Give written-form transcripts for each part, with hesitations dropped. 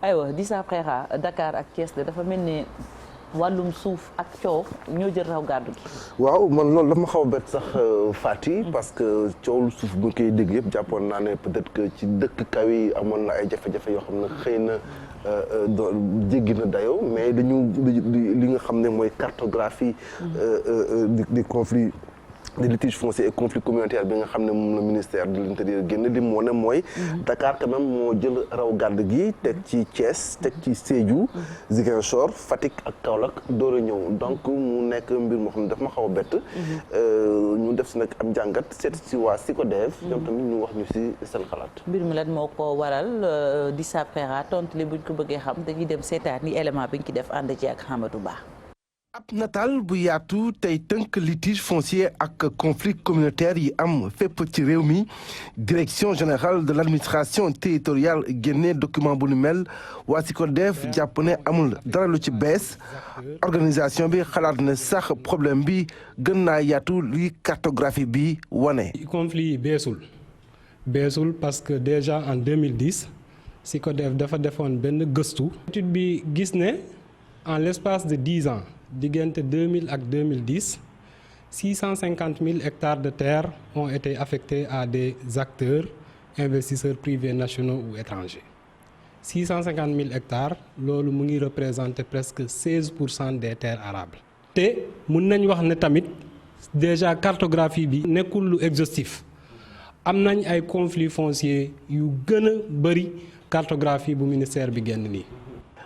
aywa Dissa Préra Dakar ak Thiès dafa mel ni wàllum suuf ak coow ñoo jël raw gàddu gi. waaw man loolu dafa ma xaw a bett sax Fati parce que coowlu suuf bu ñu koy dégg yëpp jàppoon naa ne peut-être que ci dëkk kaw yi amoon na ay jafe-jafe yoo xam ne xëy na jéggi na dayoo mais dañu li nga xam ne mooy cartographie des conflits des litiges fonciers et conflits communautaires bi nga xam ne moom la ministère de l'intérieur génn li mu wane mooy Dakar quand même moo jël raw gàdd gi teg ci Thiès teg ci Sédhiou Ziguinchor Fatick ak Kaolack door a ñëw donc mu nekk mbir moo xam ne daf ma xaw a bett ñu def si nag am jàngat seet si waa SYCODEV ñoom tamit ñu wax ñu si seen xalaat. mbir mi lan moo ko waral Dissa Préra tontu li buñ ko bëggee xam dañuy dem seetaan ni élément bi ñu ci def ànd ci ak Hamadou Ba. ab nataal bu yaatu tey tënk litige foncier ak conflit communautaire yi am fépp ci réew mi direction générale de l'administration territoriale génne document bu nu mel waa SYCODEV jàpp ne amul dara lu ci bees organisation bi xalaat ne sax problème bi gën naa yaatu li cartographie bi wane. conflit yi beesul parce que déjà en 2010 SYCODEV dafa defoon benn gëstu. étude bi gis ne en l'espace de 10 ans. diggante 2000 ak 2010 650 000 hectares de terre ont été affectés à des acteurs investisseurs privés nationaux ou étrangers 650 000 hectares loolu mu ngi représenter presque 16% des terres arables. te mun nañ wax ne tamit déjà cartographie bi nekkul lu exhaustif am nañ ay conflits fonciers yu gën a bëri cartographie bu ministère bi génn nii.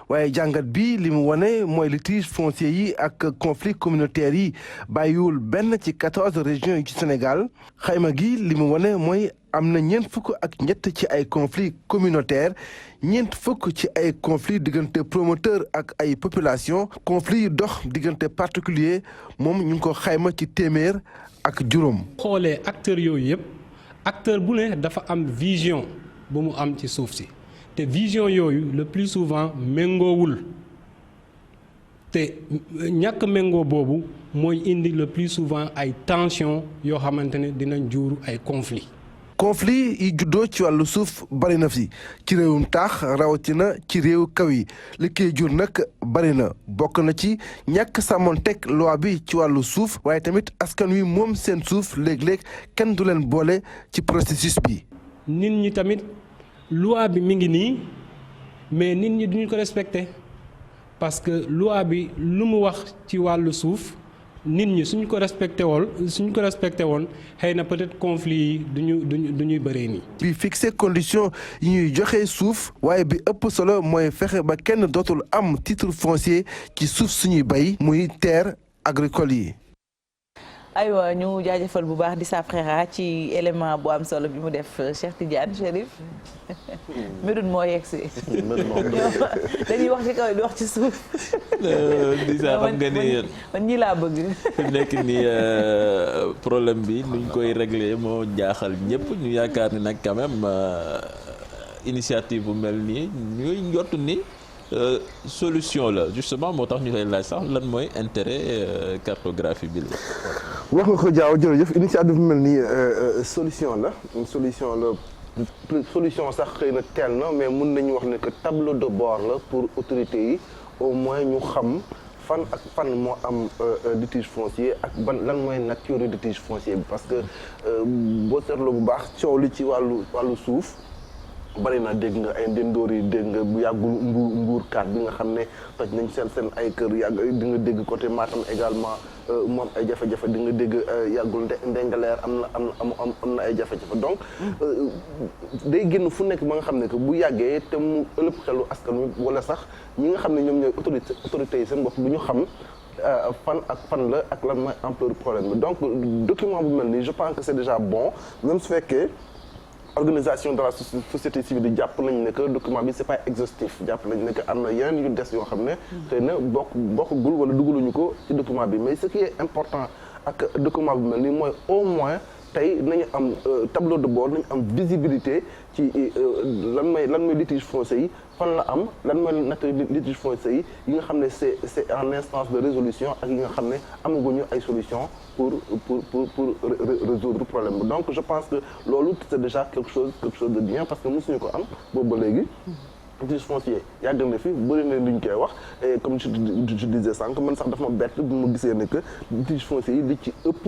waaye jàngat bi li mu wane mooy litige foncier yi ak conflit communautaire yi bàyyiwul benn ci 14 régions yi ci Sénégal xayma gi li mu wane mooy am na ñeent fukk ak ñett ci ay conflit communautaire ñeent fukk ci ay conflit diggante promoteur ak ay population conflit yu dox diggante particulier moom ñu ngi ko xayma ci téeméer ak juróom. xoolee acteurs yooyu yëpp acteur bu ne dafa am vision bu mu am ci suuf si. te vision yooyu le plus souvent méngoowul te ñàkk méngoo boobu mooy indi le plus souvent ay tensions yoo xamante ne dinañ jur ay conflits. conflit yi juddoo ci wàllu suuf bari na fi ci réewum taax rawatina ci réew kaw yi li koy jur nag bari na bokk na ci ñàkk sàmmoon teg loi bi ci wàllu suuf waaye tamit askan wi moom seen suuf léeg-léeg kenn du leen boole ci processus bi. nit ñi tamit. loi bi mi ngi nii mais nit ñi duñu ko respecté parce que loi bi lu mu wax ci wàllu suuf nit ñi suñ ko respecté woon xëy na peut-être conflit yi duñuy bëree nii. bi fixé condition yi ñuy joxe suuf waaye bi ëpp solo mooy fexe ba kenn dootul am titre foncier ci suuf suñuy bay muy terre agricole yi. aywa ñu jaajëfal bu baax Dissa Préra ci élément bu am solo bi mu def Cheikh Tidiane Chérif Médoune moo yegg si dañuy wax ci kaw di wax ci suuf. Dissa xam nga ni man ñii laa bëgg. fi mu nekk nii problème bi nuñ koy régler moo jaaxal ñëpp ñu yaakaar ni nag quand même initiative bu mel nii ñuy njott ni. solution la justement moo tax ñu koy laaj sax lan mooy intérêt cartographie bi la. wax nga ko Diaw jërëjëf initiative bu mel nii solution la solution sax xëy na teel na mais mun nañu wax ne que tableau de bord la pour autorités yi au moins ñu xam fan ak fan moo am litige foncier ak lan mooy nature litige foncier bi parce que boo seetloo bu baax coow li ci wàllu suuf. bari na dégg nga ay ndendóor yi dégg nga bu yàggul mbuurkat bi nga xam ne toj nañ seen ay kër yàgg di nga dégg côté Matam également mu am ay jafe-jafe di nga dégg yàggul ndengaleer am na ay jafe-jafe donc day génn fu nekk ba nga xam ne que bu yàggee te mu ëllëg xelu askan wi wala sax ñi nga xam ne ñoom ñooy autorités yi seen bopp du ñu xam fan ak fan la ak lan mooy ampleur problème bi donc document bu mel nii je pense que c'est déjà bon même su fekkee organisation de la société civile jàpp nañ ne que document bi c'est pas exhaustif jàpp nañ ne que am na yeneen yu des yoo xam ne xëy na bokkagul wala dugaluñu ko ci document bi mais ce qui est important ak document bi mel ni mooy au moins tey nañu am tableau de bord nañu am visibilité ci lan mooy litige foncier yi fan la am lan mooy nature litige foncier yi nga xam ne c'est en instance de résolution ak yi nga xam ne amaguñu ay solution pour résoudre problème bi donc je pense que loolu c'est déjà quelque chose de bien parce que mosuñu ko am boobu ba léegi litige foncier yàgg na fi bëri na lu ñu koy wax et comme je disais sànq man sax dafa ma bett bu ma gisee ne que litige foncier yi li ci ëpp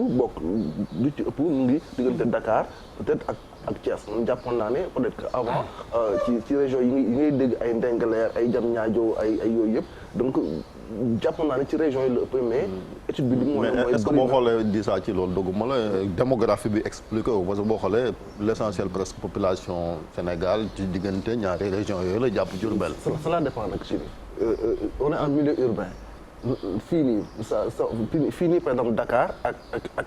mu ngi diggante Dakar peut-être ak Thiès man jàppoon naa ne peut-être que avant ci région yi ngay dégg ay Ndingler ay Diamniadio ay yooyu yëpp donc jàppoon naa ne ci région yi la ëpp mais étude bi li mu mooy est-ce que boo xoolee di saa ci loolu doguma la démographie bi expliqué wu parce que boo xoolee l'essentiel presque population Sénégal ci diggante ñaari région yooyu la jàpp Diourbel. Cela dépend nag ci on est en milieu urbain fii nii par exemple Dakar ak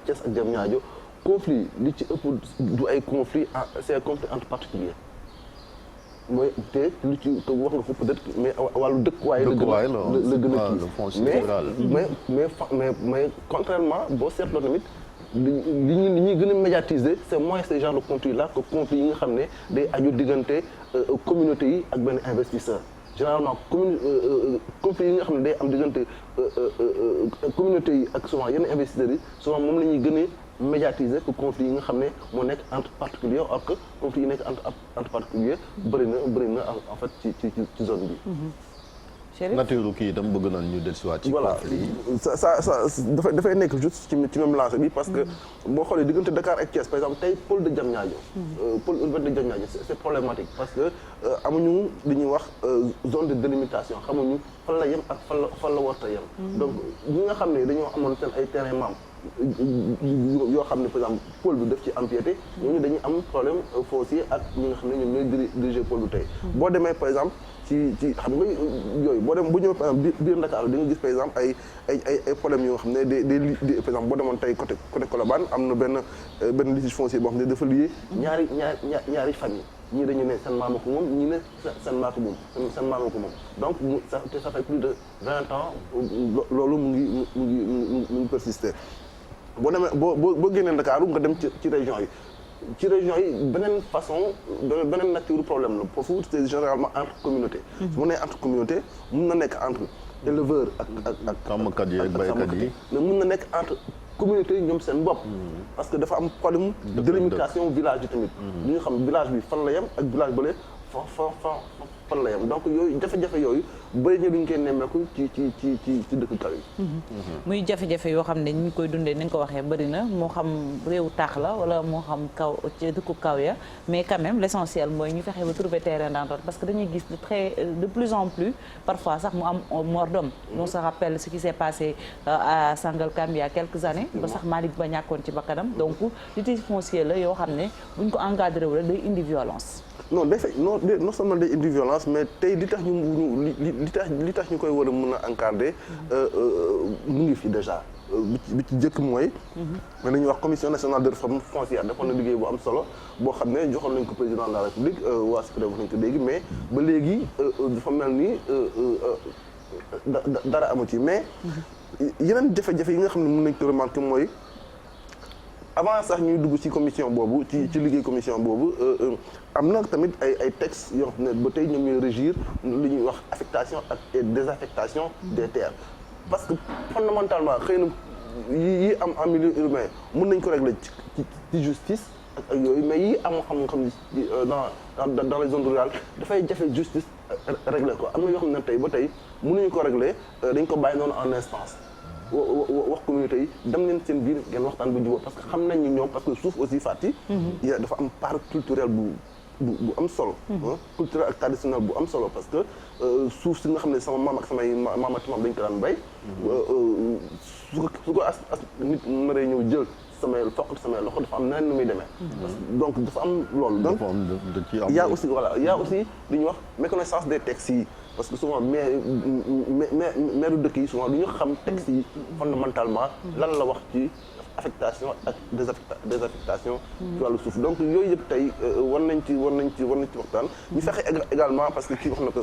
Thiès ak Diamniadio conflit li ci ëpp du ay conflit c'est un conflit entre particuliers mooy te lu ci wax nga ko peut-être mais wàllu dëkkuwaay la gën a mais contrairement boo seetloo tamit li ñuy gën a médiatiser c'est moins ce genre de conflit là que conflit yi nga xam ne day aju diggante communauté yi ak benn investisseur généralement conflit yi nga xam ne day am diggante communauté yi ak souvent yenn investisseurs yi souvent moom la ñuy gën a médiatiser que conflit yi nga xam ne moo nekk entre particuliers or que conflit yi nekk entre particuliers bëri na en fait ci zone bi. nature kii itam bëgg nañ ñu dellusiwaat ci conflit yi. voilà ça dafay nekk juste ci même lancé bi parce que boo xoolee diggante Dakar ak Thiès par exemple tey pôle de Diamniadio. pôle urbain de Diamniadio c'est problématique parce que amuñu li ñuy wax zone de délimitation xamuñu fan la yem ak fan la warta yem. donc ñi nga xam ne dañoo amoon seen ay terrain maam. yoo xam ne par exemple pôle bi daf ci empiété ñooñu dañuy am problème foncier ak ñi nga xam ne ñoom ñooy diriger pôle bi tey boo demee par exemple ci xam nga yooyu boo ñëwee par exemple biir Dakar di nga gis par exemple ay problèmes yoo xam ne par exemple boo demoon tey côté Colobane am na benn litige foncier boo xam ne dafa lié ñaari famille ñii dañu ne seen maama ko moom ñii ne seen maama ko moom donc ça fait plus de 20 ans loolu mu ngi persister boo demee boo génnee Dakar nga dem ci région yi beneen façon beneen nature problème la foofu c'est généralement entre communauté su mu nee entre communauté mun na nekk entre éleveur ak sàmmkat yi ak baykat yi mais mun na nekk entre communauté yi ñoom seen bopp parce que dafa am problème de délimitation village yi tamit ñu xam village bi fan la yem ak village bële fan la yem donc yooyu jafe-jafe yooyu bëri ñu duñ koy nemmeeku ci dëkk kaw yi muy jafe-jafe yoo xam ne ñu koy dundee ni nga ko waxee bëri na moo xam réewu taax la wala moo xam kaw ci dëkku kaw ya mais quand même l'essentiel mooy ñu fexe ba trouver terrain d'entente parce que dañuy gis de plus en plus parfois sax mu am mort d'homme on se rappelle ce qui s'est passé à Sangalkam il y a quelques années ba sax Malick Ba ñàkkoon ci bakkanam donc litige foncier la yoo xam ne buñ ko encadré wu rek day indi violence non non seulement day indi violence mais tey li tax ñu koy war a mën a encadrer mu ngi fi déjà bi ci jëkk mooy mais nañuy wax commission nationale de réforme foncière defoon na liggéey bu am solo boo xam ne joxoon nañ ko président de la république waa secrétaire wax nañ ko léegi mais ba léegi dafa mel ni dara amu ci mais yeneen jafe-jafe yi nga xam ne mën nañ ko remarquer mooy avant sax ñuy dugg ci commission boobu ci liggéey commission boobu am na tamit ay textes yoo xam ne ba tey ñoom ñooy régir li ñuy wax affectation ak désaffectation des terres parce que fondamentalement xëy na yi am en milieu urbain mën nañ ko régler ci justice ak yooyu mais yi am xam dans les zones rurales dafay jafe justice régler ko am na yoo xam ne tey ba tey mënuñu ko régler dañ ko bàyyi noonu en instance wax communauté yi dem leen seen biir ngeen waxtaan bu jubóo parce que xam nañ ni ñoom parce que suuf aussi fàtti dafa am part culturelle bu am solo culturel ak traditionnel bu am solo parce que suuf si nga xam ne sama maam ak samay maamati maam dañ ko daan bay su ko as nit naree ñëw jël samay loxo dafa am neneen nu muy demee donc dafa am loolu donc y a aussi li ñuy wax méconnaissance des textes yi parce que souvent maire dëkk yi souvent du ñu xam textes yi fondamentalement lan la wax ci affectation ak désaffectation ci wàllu suuf donc yooyu yëpp tey war nañ ci waxtaan ñu fexe également parce que kii wax na ko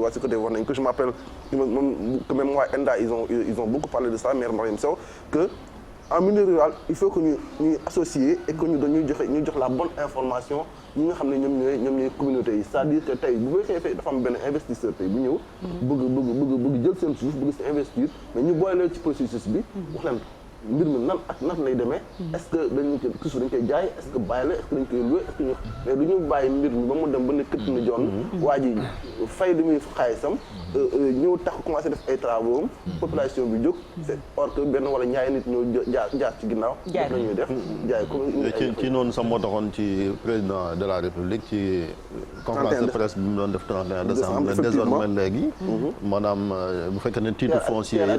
waa si côté wax nañ ko je m'appelle moom quand même waa ENDA ils ont beaucoup parlé de ça maire Mariam Sow que en milieu rural il faut que ñuy associer et que ñu jox la bonne information ñi nga xam ne ñoom ñooy communauté yi c'est-à-dire que tey bu fekkee dafa am benn investisseur tey bu ñëw bëgg jël seen suuf bëgg si investir mais ñu boole leen ci processus bi wax leen mbir mi nan lay demee. est-ce que dañ koy jaay est-ce que bàyyi la est-ce que dañ koy loué est-ce que mais du ñu bàyyi mbir mi ba mu dem ba ne këtt na joon waa ji fay li muy xaalisam ñëw tax commencé def ay travaux population bi jóg c'est or que benn wala ñaari nit ñëw jaar ci ginnaaw def la ñuy def jaay comme ci noonu sax moo taxoon ci président de la république ci conférence de presse bi mu doon def 31 décembre désormais léegi maanaam bu fekkee ne titre foncier yi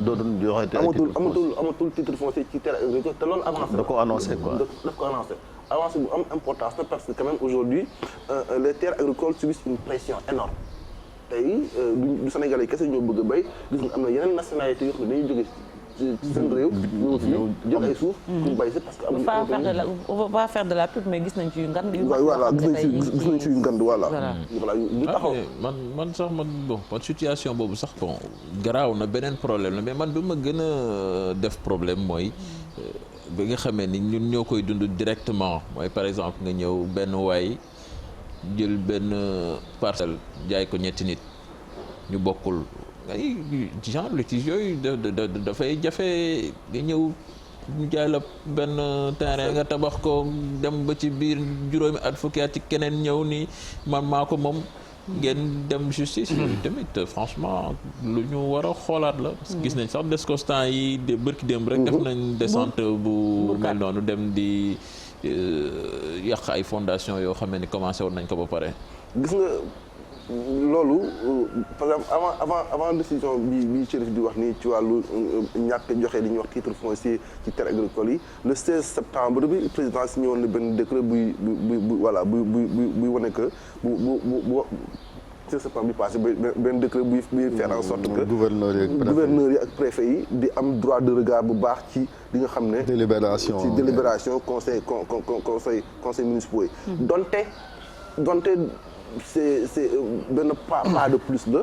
dootul joxe amatul titre foncier ci terre agricole te loolu avancé da ko annoncé quoi daf ko annoncé avancé bu am importance la parce que quand même aujourd'hui les terres agricoles subissent une pression énorme tey du Sénégalais kese ñoo bëgg a béy gis nga am na yeneen nationalité yoo xam ne dañuy jóge ci seen réew ñëw fii jël ay suuf pour béy si parce que on va pas faire de la pub mais gis nañ ci yu ngand yu voilà gis nañ ci yu ngand voilà ñu taxaw man sax man situation boobu sax bon garaaw na beneen problème la mais man bi ma gën a def problème mooy bi nga xamee ni ñun ñoo koy dund directement mooy par exemple nga ñëw benn waay jël benn parcelle jaay ko ñetti nit ñu bokkul ay genre litige yooyu dafay jafe nga ñëw ñu jaay la benn terrain nga tabax ko dem ba ci biir juróomi at fukki at ci keneen ñëw ni man maa ko moom ngeen dem justice loolu tamit franchement lu ñu war a xoolaat la parce que gis nañ sax descostant yi bërki démb rek def nañ descente bu mel noonu dem di yàq ay fondation yoo xam ne commencé woon nañ ko ba pare gis nga loolu par exemple avant décision bi Chérif di wax nii ci wàllu ñàkk joxe li ñuy wax titre foncier ci terres agricoles yi le 16 septembre bi président signé woon na benn décret buy wane que bu 16 septembre bi passé benn décret buy faire en sorte que gouverneurs yi ak préfet yi di am droit de regard bu baax ci li nga xam ne délibération conseil municipaux yi donte c'est benn pas de plus la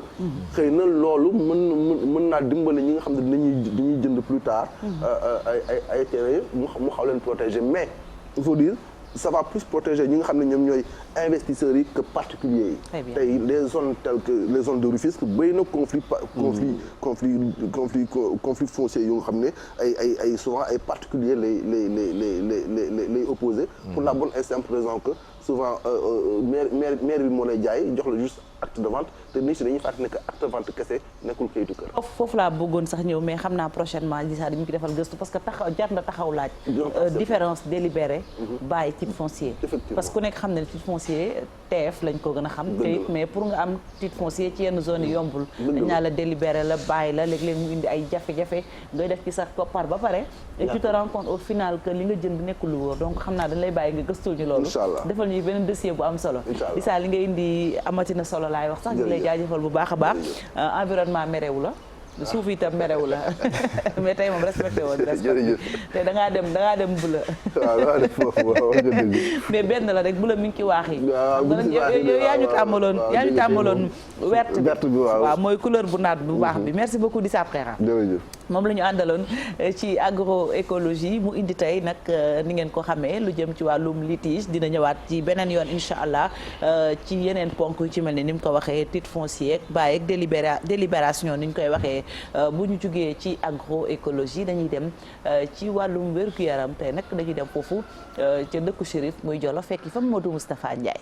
xëy na loolu mën naa dimbali ñi nga xam ne dañuy jënd plus tard ay terrain mu xaw leen protéger mais il faut dire ça va plus protéger ñi nga xam ne ñoom ñooy investisseurs yi que particuliers yi tey les zones telles que les zones de Rufisque bëri na conflit foncier yu nga xam ne ay souvent ay particuliers lay opposé pour la bonne et simple raison que souvent maire bi moo lay jaay jox la juste acte de vente te nit ñi dañuy fàttali ne que acte de vente kese nekkul kayitu kër. foofu laa bëggoon sax ñëw mais xam naa prochainement di sax dañu ko defal gëstu parce que jar na taxaw laaj. différence délibéré. bàyyi titre foncier. parce que ku nekk xam ne titre foncier TF lañ ko gën a xam. te mais pour nga am titre foncier ci yenn zone yi yombul. dañ naa la délibéré la bàyyi la léeg-léeg mu indi ay jafe-jafe ngay def ci sax koppar ba pare. et tu te rends compte au final que li nga jënd nekkul lu wóor donc xam naa dañ lay bàyyi nga gëstul ñu loolu. defal ñu beneen dossier bu am solo. di saa li nga indi amatina solo laay wax sax ñu lay jaajëfal bu baax a baax environnement merewu la suuf itam merewu la mais tey moom respecté woon te da ngaa dem bu la mais benn la rek bu la mi ngi ci waax yi yaa ñu tàmmaloon wert bi waaw mooy couleur bu naat bu baax bi merci beaucoup di sa frère moom la ñu àndaloon ci agroécologie mu indi tey nag ni ngeen ko xamee lu jëm ci wàllum litige dina ñëwaat ci beneen yoon incha allah ci yeneen ponk yu ci mel ni mu ko waxee titre foncier ak bàyyi ak délibération ni ñu koy waxee bu ñu jugee ci agroécologie dañuy dem ci wàllum wér-gu-yaram tey nag dañuy dem foofu ca dëkku Chérif muy Jolof fekki fa Modou Moustapha Ndiaye